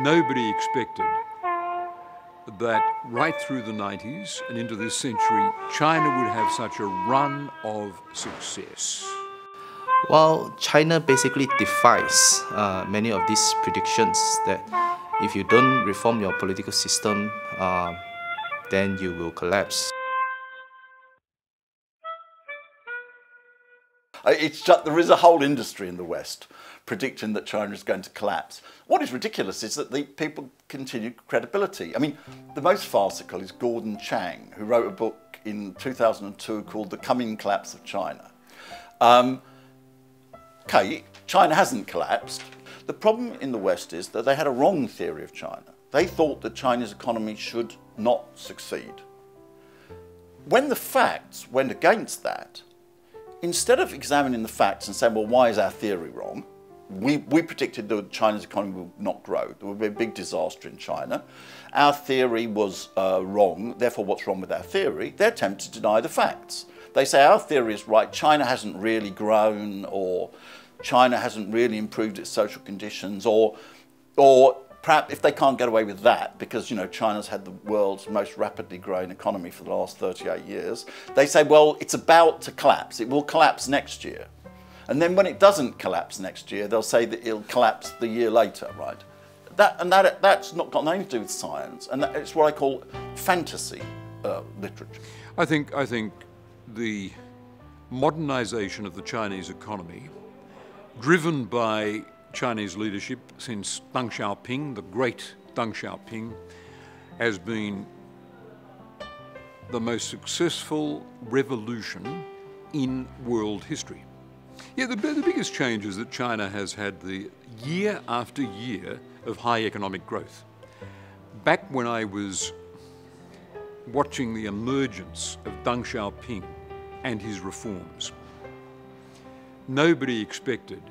Nobody expected that right through the 90s and into this century, China would have such a run of success. Well, China basically defies many of these predictions that if you don't reform your political system, then you will collapse. It's just, there is a whole industry in the West predicting that China is going to collapse. What is ridiculous is that the people continue credibility. I mean, the most farcical is Gordon Chang, who wrote a book in 2002 called The Coming Collapse of China. Okay, China hasn't collapsed. The problem in the West is that they had a wrong theory of China. They thought that China's economy should not succeed. When the facts went against that, instead of examining the facts and saying, well, why is our theory wrong? We predicted that China's economy would not grow. There would be a big disaster in China. Our theory was wrong, therefore what's wrong with our theory? They attempt to deny the facts. They say our theory is right, China hasn't really grown, or China hasn't really improved its social conditions, or perhaps if they can't get away with that, because China's had the world's most rapidly growing economy for the last 38 years, they say, well, it's about to collapse. It will collapse next year. And then when it doesn't collapse next year, they'll say that it'll collapse the year later, right? That's not got nothing to do with science, and it's what I call fantasy literature. I think the modernization of the Chinese economy, driven by Chinese leadership since Deng Xiaoping, the great Deng Xiaoping, has been the most successful revolution in world history. Yeah, the biggest change is that China has had the year after year of high economic growth. Back when I was watching the emergence of Deng Xiaoping and his reforms, nobody expected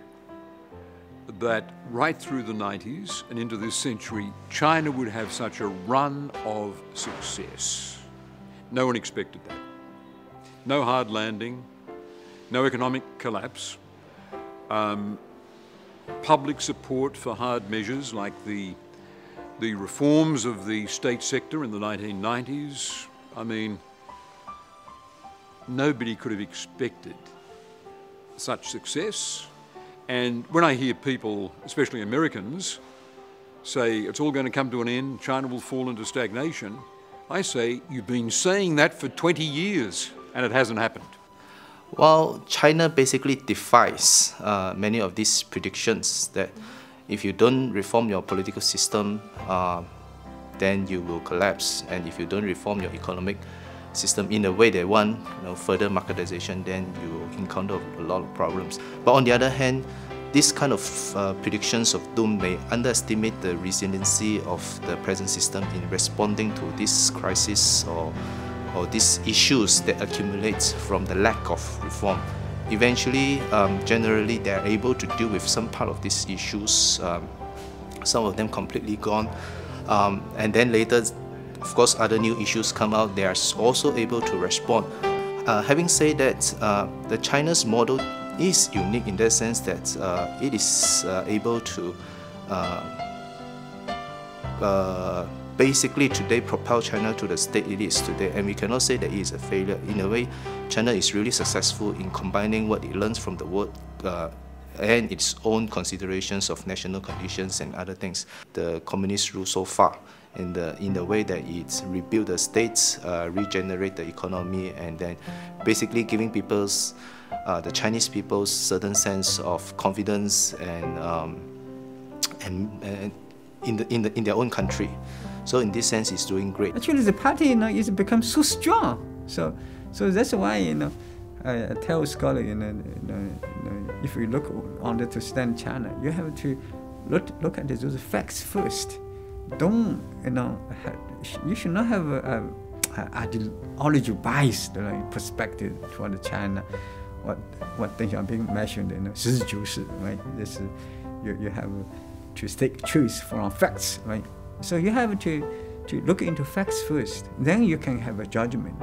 that right through the 90s and into this century, China would have such a run of success. No one expected that. No hard landing, no economic collapse, public support for hard measures like the reforms of the state sector in the 1990s. I mean, nobody could have expected such success. And when I hear people, especially Americans, say it's all going to come to an end, China will fall into stagnation, I say, you've been saying that for 20 years and it hasn't happened. Well, China basically defies many of these predictions that if you don't reform your political system, then you will collapse. And if you don't reform your economic system in a way they want further marketization, then you will encounter a lot of problems. But on the other hand, this kind of predictions of doom may underestimate the resiliency of the present system in responding to this crisis or these issues that accumulate from the lack of reform. Eventually, generally, they are able to deal with some part of these issues, some of them completely gone, and then later, of course, other new issues come out, they are also able to respond. Having said that, the China's model is unique in that sense that it is able to basically today propel China to the state it is today, and we cannot say that it is a failure. In a way, China is really successful in combining what it learns from the world and its own considerations of national conditions and other things. The communist rule so far in the way that it rebuilt the states, regenerate the economy, and then basically giving people's, the Chinese people's certain sense of confidence and in their own country. So in this sense, it's doing great. Actually, the party, is become so strong. So that's why, I tell scholars, if you look to understand China, you have to look at those facts first. Don't, you should not have an ideology biased perspective toward China. What Deng Xiaoping mentioned, 实事求是, right? This you have to choose from facts, right? So you have to look into facts first, then you can have a judgment.